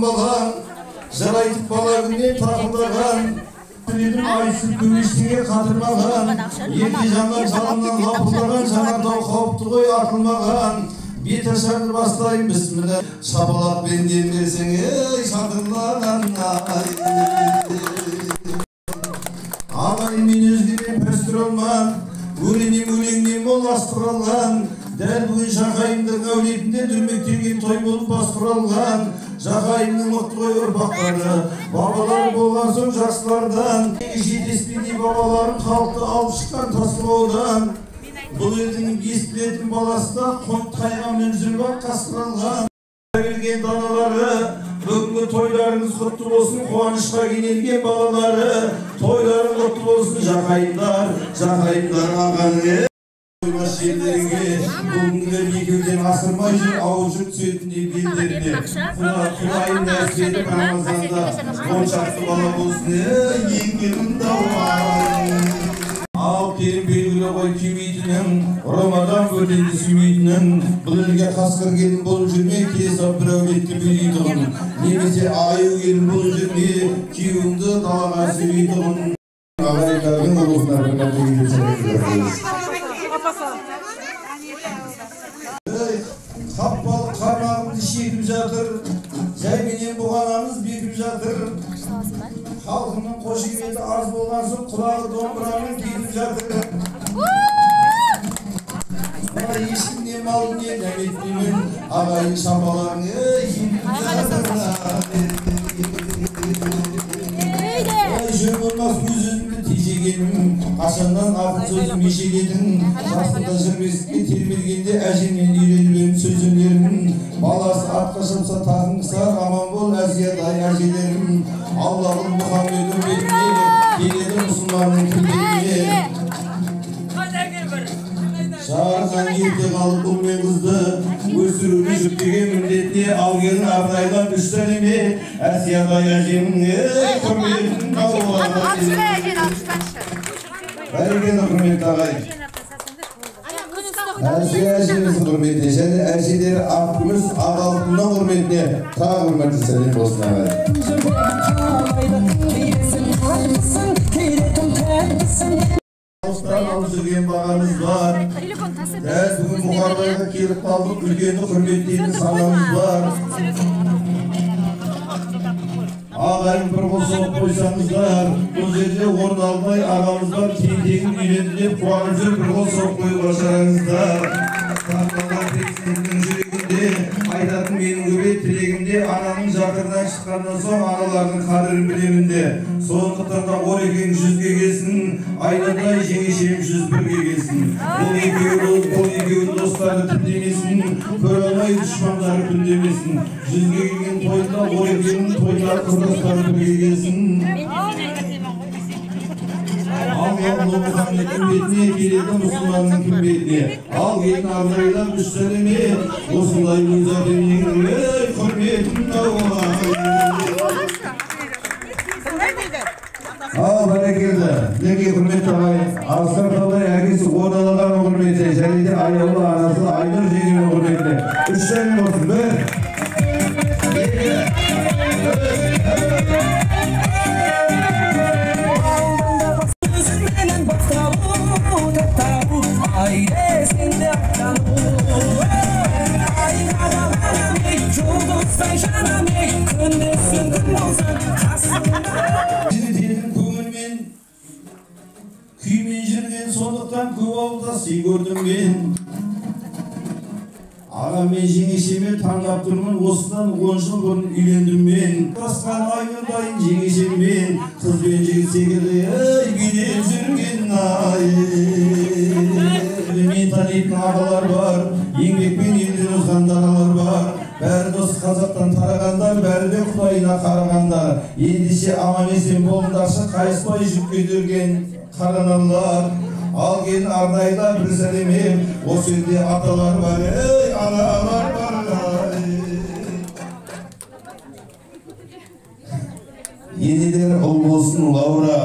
balan, жарайтып бала күннен тақылдаған, Түнедім айсыз көмештіге қатырмаған, ерте жаннан жалымнан лапылдаған, жанартау қауіпті ғой артылмаған. Бет ашарды бастайын бісмілі, шапалақ бенден берсең, ей шатырлаған ай. Ағайын мен өзгемен пәстір олман, өлеңнен өлеңнен мол астыр алған. Дәл бүгін Жақайымдың әулетінде дүрмектелген той болып бастыр алған. Жақайымның мықты ғой ұрпақтары, бабалары болған соң жақсылардан. Жетеспендей бабаларын халықты алып шыққан Тасқалаудан. Бұл елдің естілетін баласы да қайғамен жүрбақ қасқыралған. Берген даналары, бүгінгі тойларыңыз құтты болсын, қуанышқа кенелген балалары. Тойларың құтты болсын, Жақайымдар, Жақайымдар ағаны. Қоймас жерлеріңе, бүгінгілер екеуден асырмай жүр, ауыр жүр түсетіндей белдеріне. Құлайын әскері Рамазанда, оншақты бала болсын, еңгенім дауай. Ал керім белгілі ғой күймейтінім, Рамадан көтенді сүймейтінім. Бұл елге қасқыр келін болып жүрме, кезап бір әулетті бөлейтұғын. Немесе аю келін болып жүрме, күйеуіңді далаға сүймейтұғын. Ағайындардың ұлықтарының әдегені сәлемдеріңіз. Қаппалы қармағымды шекіп жатыр, жайменен бұғанамыз бекіп жатыр. Халқының қошеметі аз болған соң құлағы домбыраның кетіп жатыр. Бұна ешкімнен малын не дәметпеймін, ағайын шапаларың жөн болмас өз-өзімді тежегенім, қашаннан ақыл сөзім мешеледің. Жасында жүрмеске термелгенде әжеммен үйреніп сөз өнерін. Баласы атқа шапса тағын қысар, аман бол әзиядай әжелерім. Аллахым Мұхаммед'in бетіне, келеді мұсылманның күлбетіне. Шағырдан ерте қалып бұл мен қызды, өсіруді жүктеген міндетіне. Ал келін ардайлап үш сәлеме, әсиядай әжемің құрметін қауға. Бәрекелді құрметті ағай. Әсия әжеміздің құрметіне және әжелері ақкүміс ағалқының құрметіне тағы құрметті сәлем болсын ағай. Алыстан алып жүрген бағамыз бар. Дәл бүгін Бұхарбайға келіп қалдық, үлкенді құрметтейтін санамыз бар. Ағайын бір қол соғып қойсаңыздар, бұл жерде орын алмай ағамыздар тентегін үйленді деп қуанып жүр, бір қол соғып қойып ашарыңыздар. Тарталар президенттің жүрегінде, айтатын менің көбей тілегімде, ананың жатырдан шыққаннан соң аналардың қадірін білемінде. Сондықтан да Орекең 100-ге келсін, айнадай жеңешем 101-ге келсін. Бұл екеуін достары түндемесін, көр алмай дұшмандары күндемесін. 100-ге келген тойында Орекеңнің тойлары құрдастары бірге келсін. Аллахым Мұхаммед'in бетіне, келеді мұсылманның күнбетіне. Ал келін ардайлап үш сәлеме, осындай өз-әдемнің құрметін дауай. Ал бәрекелді, неге құрметті ағай, Асқар Талдай әкесі Ордалаған құрметі, және де аяулы анасы Айнұр жеңгенің құрметіне. Үш сәлем болсын, бір, екі, күймен жүрген сондықтан көп ауылда сый көрдім мен. Ағам мен жеңешеме таңдап тұрмын, осыдан 10 жыл бұрын үйлендім мен. Басқан Айнұрдайын жеңешеммен, қызбен жігіт секілді билеп жүрген ай. Мен танитын ағалар бар, еңбекпен елден озған даналар бар. Бәрі дос қазақтан тарағандар, бәрі де Құдайына қарағандар. Ендеше аман есен болыңдаршы, қайыспай жүк көтерген қаранарлар. Ал келін ардайда бір сәлеме, осы елде аталар бар, аналар бар. Енелер ұл болсын Лаура,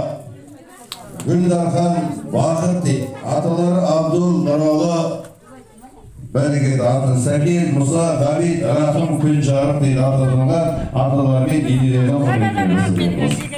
Гүлдархан, Бақыт, аталары Абдул, Нұралы, Бәрекелді атын Сәкен, Мұса, Ғабит, Рахым, Күн Жарық дейді аталарға аталар мен енелеріне құрметті.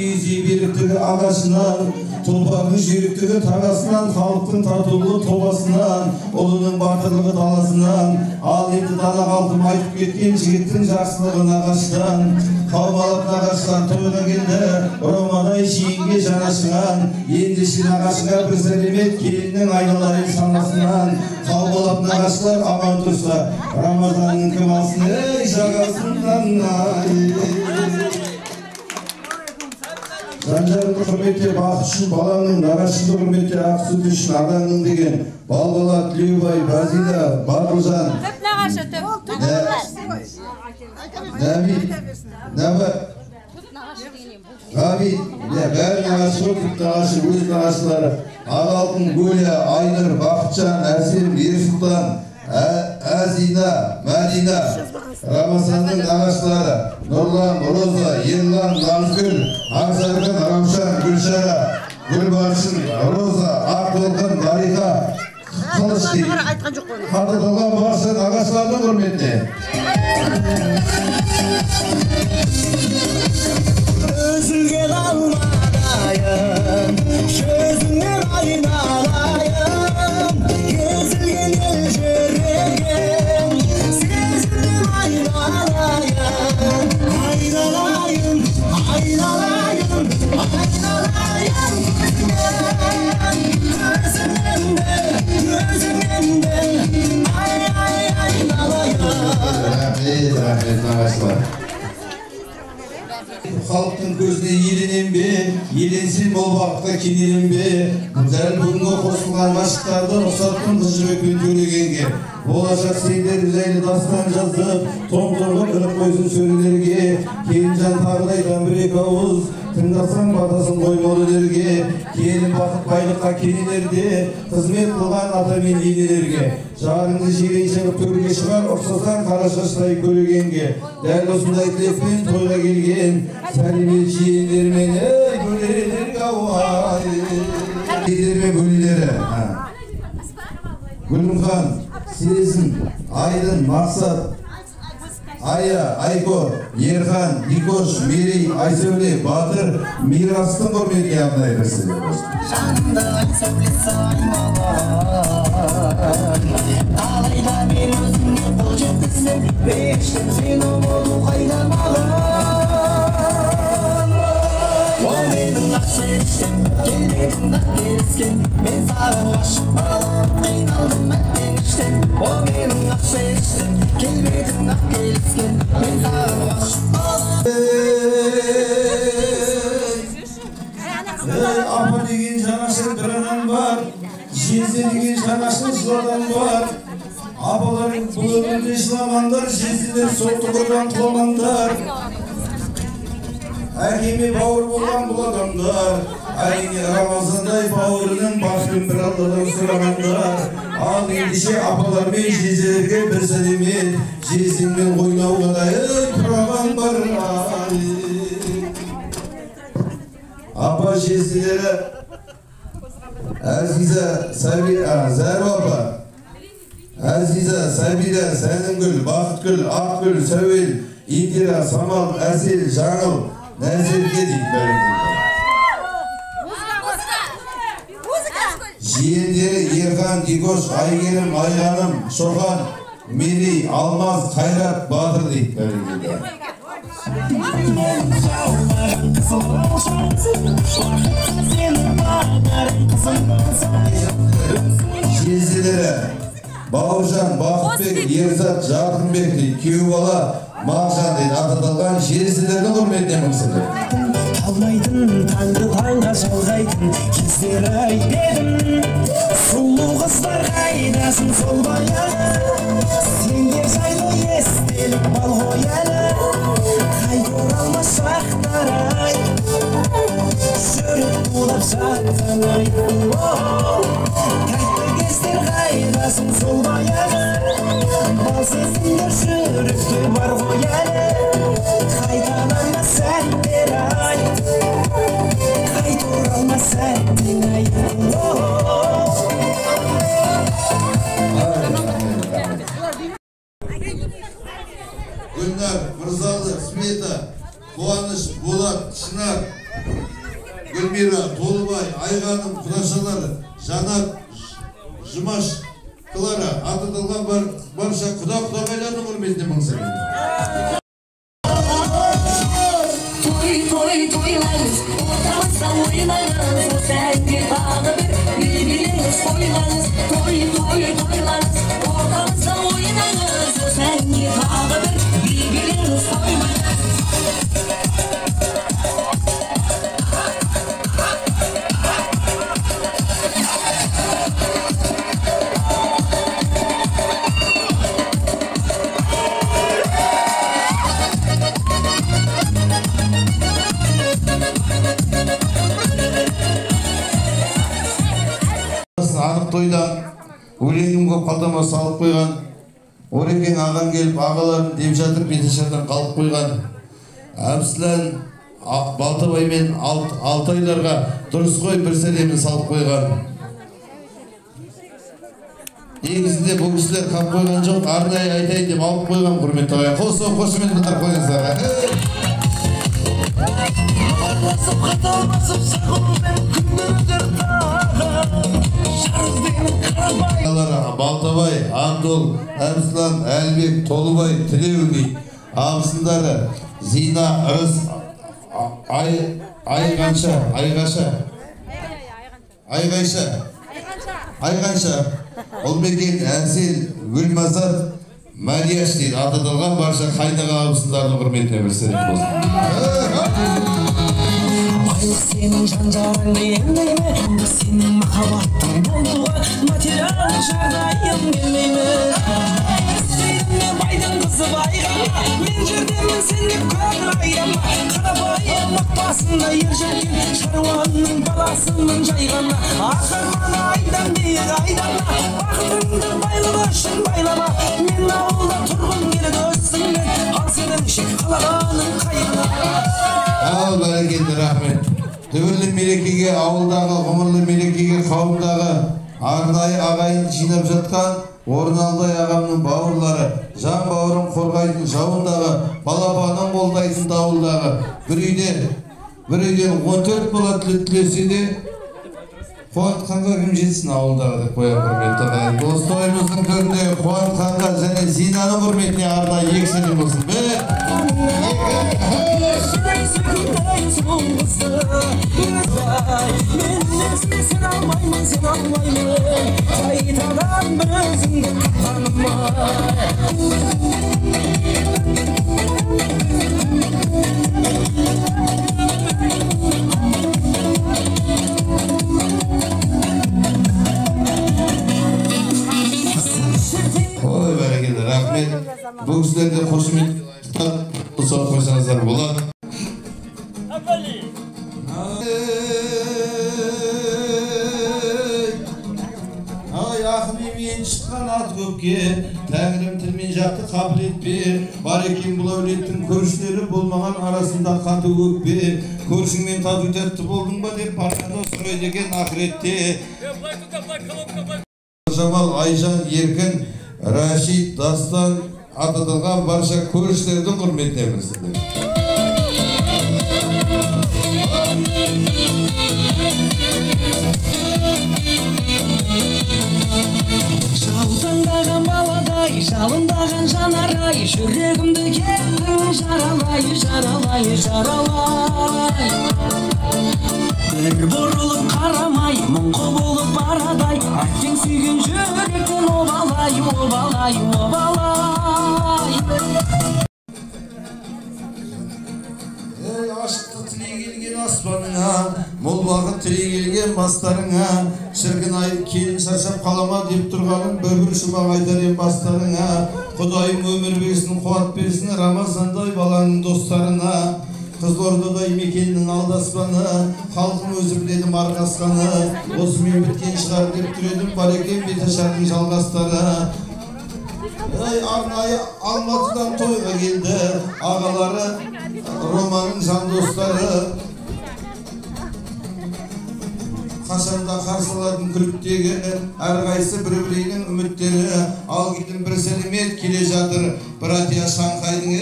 Kezi birliktigi ağasından, Tulpar'ın jüriktigi tagasından, halkın tatulluğu tobasından, Olu'nun batırlığı dalasından, al endi dana kaldım aytıp ketken jigittin жақсылығын ağaçtan, Kalbalık ağaçtan toyga keldi, Romaday şiinge janaşıgan, Endişin ağaçına bir selimet kelinin aynalayın sanasından, Kalbalık ağaçlar aman dursa, Ramazan'ın kımasını ey şagasından Жанжарымды құрметте бақыт үшін баланың, нағашымды құрметте ақсүт үшін аданың деген Балбала, Тілеубай, Базида, Бақылжан Төп нағашы, төп Нәбит, Нәбат Ғабит, бәрі нағашы ғой, түп нағашы, өз нағашылары Ағалтын, Гөля, Айныр, Бақытжан, Әсем, Ерсұлтан Әзина, Мәдина, Рамазанның нағашылары Нұрлан, Роза, Ерлан, Назгүл, Ақсарған, Рамшан, Гүлшара, Гүлбаршын, Роза, Ақтолқын, Дариға, Қылыш дейді. Қатырылған барсын ағашылардың құрметіне. Üzülgen almadayım, sözünden aynalayım, gezilgen el jürgen, sezimden aynalayım, aynalayım, aynalayım, aynalayım, gözünden de, ay aynalayım. Rahmet, nağaçlar. Halkın gözüne yelenем бе, еленсем ол бақытқа кенелем бе, дәл бүгінгі қосылған машықтарды ұқсаттым Қыз-жібекпен төлегенге. Болашақ сендер жайлы дастан жазып, том-торғып іліп қойсын сөрелерге, Келінжан тағыда айтқан бір-екі ауыз, тыңдасаң батасын қоймалы өнерге, келін бақыт байлыққа кенелерде, қызмет қылған ата мен енелерге. Жарыңды жирей шығып төрге шығар, ұрсасаң қара шаштай көрегенге. Дәл осындай тілекпен тойға келген, сәлемет жиендермен, ей бөлелерге ауай. Жиендермен бөлелері. Гүлімхан, Сезім, Айдын, Мақсат, Ая, Айко, Ерхан, Дикош, Мерей, Айсәуле, Батыр, Мирастың құрметіне ағдай берсін. Жанымда сәулесі айналар, алайда мен өзіңе қол жеткізсем, бештім сені болу қайдамағым. Ол менің ақша ештен, келбетім ақ келіскен, мен саған ғашық балам, қиналдым әттен іштен. Ол менің ақша ештен, келбетім ақ келіскен, мен саған ғашық балам. Апа деген жанашыр бір анам бар, Жезде деген жанашыр жыладан бар. Апалар бұл өмірде жыламандар, жезділер соқты құрған құламандар. Әкеме бауыр болған бұл адамдар, әрине Рамазандай бауырының бақытын бір алладан сұрағандар. Ал ендеше апалар мен жезделерге бір сәлемет, жездеңмен ойнауға да тұраған бар. Апа жезделері Әзиза, Зәру апа, Әзиза, Сәбира, Сәнімгүл, Бақытгүл, Ақгүл, Сәуел, Индира, Самал, Әсел, Жаңыл, Нәзерге дейді бәріңдер. Жиендері Ерхан, Дикош, Айгерім, Айғаным, Шоқан, Мерей, Алмаз, Қайрат, Батыр дейді бәріңдер. Жезделері Бауыржан, Бақытбек, Ерзат, Жарқынбек дейді, күйеу бала Мағжан дейді, ататалған жезделердің құрметіне мың сәлем. Қалмайтын таңды таңға жалғайтын кездер ай дедім. Сұлу қыздар қайдасың сол баяғы, сендер жайлы естелік бал ғой әлі. Қайта оралмас шақтар ай, жүрек тулап жатқан ай. Тәтті кездер қайдасың сол баяғы, бал сезімдер жүректе бар ғой әлі. Қайталанмас сәттер ай, қайта оралмас сәттің ай. Гүлнар, Мырзалы, Смета, Қуаныш, Болат, Шынар, Гүлмира, Толыбай, Айғаным, Құдашалары, Жанат, Жұмаш, Клара, атыдылған барша құда-құдағайлардың құрметіне мың сәлем. Toylangız, ortamızda oynayınız, o sende bağlı bir bilginiz koylanız. Toylangız, ortamızda oynayınız, o sende bağlı bir bilginiz koylanız. Анық тойдан өлеңім көп қалтама салып қойған, Орекең ағам келіп ағаларын деп жатыр, бетешерден қалып қойған. Әбсілән Балтабай мен Алтайларға дұрыс қой бір сәлемін салып қойған. Негізінде бұл кісілер қап қойған жоқ, арнайы айтайын деп алып қойған құрметті ағайын. Қосып қошымен бұтар қойыңыздар. Балтабай, Андол, Әбсілан, Әлбек, Толыбай, Тілеули, абысындары Зина, Ырыс, Айғанша, Ұлбекен, Әсел, Гүлмазар, Марияш дейді. Атыдылған барша қайныға абысындардың құрметіне бір сәлем болсын. Байлық сенің жан-жарыңды емдейме, сенің махаббаттың болуға материалдық жағдайым келмейме. Іздейдім байдың қызы байғама, мен жердемін сен деп көр айдама. Қарабайым отбасында ер жеткен шаруаның баласымын жайғана. Ақырман айдан дейік айдама, бақытыңды байлығы үшін байлама. Мен ауылда тұрғым келеді өзіңмен, ал сенің шек қалағаның қайына. Ал бәрекелді, рахмет. Түбірлі мерекеге, ауылдағы, ғұмырлы мерекеге, қауымдағы арнайы ағайын жинап жатқан Орналдай ағамның бауырлары, жан бауырын қорғайтын жауындағы, балапанын қолдайтын дауылдағы. Бір үйден 14 бала тілесе де Қуантқанға кім жетсін ауылдағы деп қояр құрметті ағайын. Достойымыздың төрінде Қуантқанға және Зинаның құрметіне арнайы екі сәлем болсын. Sen almayın Kayıtadan bir özünde kapanma. Oy bereketli, rahmet. Bu kişilerde hoşumit tutar koysanızlar болады. Ay ahmim ен шыққан ат көпке, тәңірім тілмен жақты қабілет бер. Бар екен бұл әулеттің көршілері болмаған арасында қаты өкпе. Көршіңмен тату тәтті болдың ба деп парнадо сұрайды екен ақыретте. Жамал, Айжан, Еркін, Рашид, Дастан ататылған барша көршілердің құрметіне білсіздер. Жаутаңдаған баладай, жалындаған жанарай, жүрегімді кеттің жаралай, жаралай, жаралай. Бір бұрылып қарамай, мұңқы болып барадай, әттен сүйген жүректен обалай, обалай, обалай. Ey aşkta тілей келген бақтарыңа, мол бақыт тілей келген бастарыңа. Шіркін ай келін шаршап қалама деп тұрғаным, бір шумақ айтар ем бастарыңа. Құдайым өмір берсін, қуат берсін, Рамазандай балаңның достарына. Қызылордадай мекеннің алдаспаны, халқым өзі біледі марқасқаны. Осымен біткен шығар деп түредім, бар екен беташардың жалғастары. Арнайы Алматыдан тойға келді, ағалары, Романың жан достары. Қашанда қарсылардың күліктегі, әрқайсы бір-бірінің үміттері. Ал кетім бір сәлемет келе жатыр, братия Шанхайдың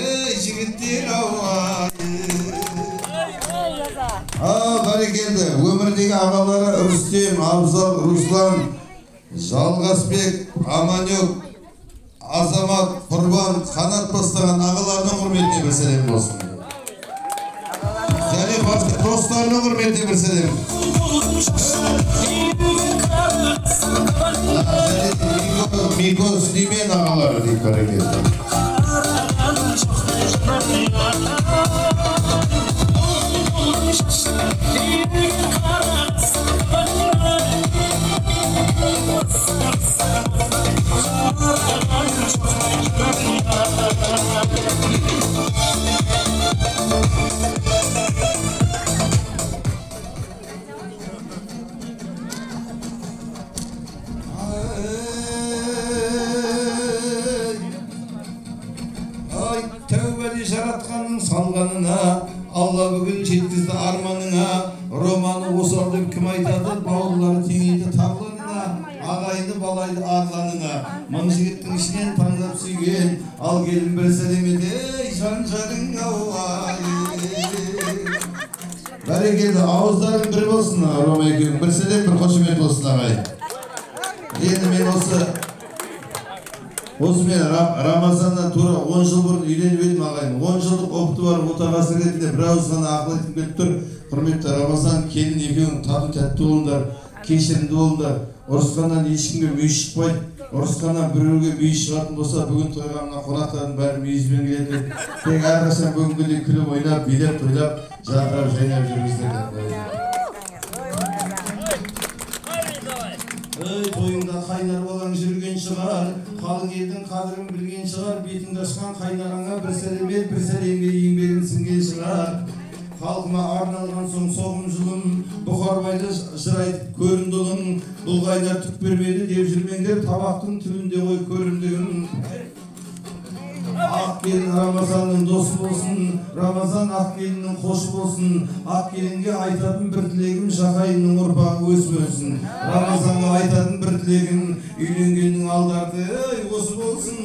жігіттері ауай. Бәрекелді, өмірдегі ағалары Рүстем, Абзал, Руслан, Жалғасбек, Аманек, Азамат, Құрбан, қанат бастаған ағаларының құрметіне бір сәлем болсын. Және достарының құрметіне бір сәлем. Мико Сүлеймен ағалары дейік бәрекелді. Тәубәде жаратқанның салғанына, Алла бүгін жеткізді арманыңа. Романы осал деп кім айтады, бауырлары теңейді тағланына, ағайды балайды арланына. Мың жігіттің ішінен таңдап сүйген, ал келін бір сәлемеді жан-жарың ауай. Бәрекелді, ауыздарың бір болсын, Рома екеуің бір сәлем, бір қошемет болсын ағай. Енді мен осымен Рамазаннан тура 10 жыл бұрын үйленіп едім ағайын. 10 жылдық опыты бар отағасы ретінде бір ауыз ғана ақыл айтып келіп тұр. Құрметті Рамазан, келін екеуің тату тәтті болыңдар, кешірімді болыңдар. Ұрысқаннан ешкімге мүйіз шықпайды. Ұрысқаннан біреуге мүйіз шығатын болса, бүгін тойға мына қонақтардың бәрі мүйізбен келеді. Тек әрқашан бүгінгідей күліп ойнап, билеп тойлап, жарқырап жайнап жүргіздер. Тойыңда қайнар балаң жүрген шығар, қалың елдің қадірін білген шығар. Бетіңді ашқан қайнараңа бір сәлемет, бір сәлемге еңбегін сіңген шығар. Халқыма арналған соң соғым жылым, Бұқарбайды жыр айтып көрінді ұлым. Бұл қайнар түк бермеді деп жүрмеңдер, табақтың түбінде ғой көрімдігім. Ақ келін Рамазанның досы болсын, Рамазан ақ келіннің қошы болсын. Ақ келінге айтатын бір тілегім, Жақайымның ұрпағы өсіп-өссін. Рамазанға айтатын бір тілегім, үйленгеннің алдарды осы болсын.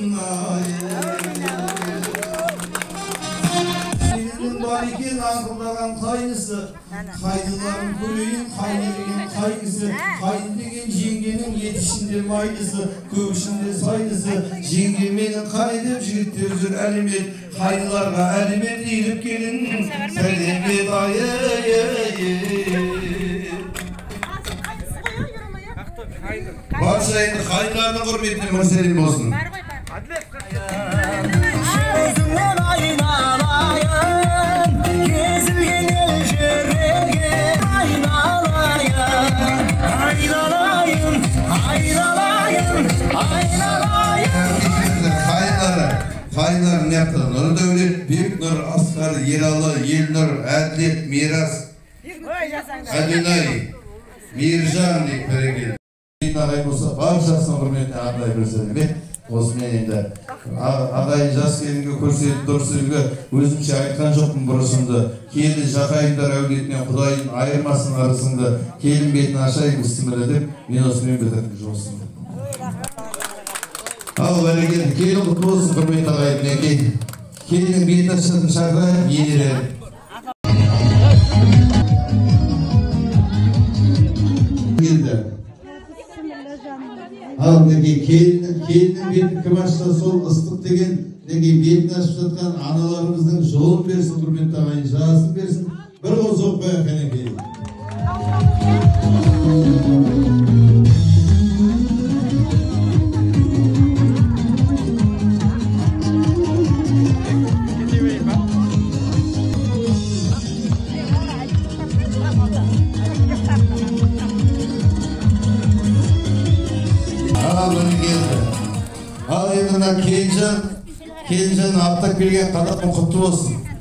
Бар екен аңқылдаған қайнысы, қайныларын көрейін, қайны деген қайнысы. Қайны деген жеңгенің ет ішінде майнысы, көп ішінде сайнысы. Жеңге менің қай деп жігіттер жүр әлемет, қайныларға әлемет еліп келін, сәлемет барша енді қайнылардың құрметіне бір сәлем болсын. Өзіңнен айналайын, кезілген ел жүрегі. Айналайын, айналайын, айналайын, айналайын. Қайнар не yaptı? Нұры Дәулет, Бекнұр, Асқар, Ералы, Елнұр, Әділет, Мирас, Әдінай, Мейіржан дейік бәрекелді. Ағай болса, баршасының құрметіне арнай бір сәлем. Осымен енді ағайын жас келінге көрсетіп дұрысыға өзімше айтқан жоқпын бұрысымды. Келі Жақайымдар әулетінен Құдайым айырмасын арысыңды. Келін бетін ашайын үстімілі деп, мен осымен бітірдім жоқсынды. Ал бәрекелді, келін құтты болсын құрметті ағайын. Келінің бетін ашатын шақырайын, енелерім. Ал келіннің бетін кім ашса сол ыстық деген бетін ашып жатқан аналарымыздың жолын берсін, құрметті ағайын, жасын берсін. Bir bozuk beyefendi. Келінжан аттап келген қадамың құтты болсын.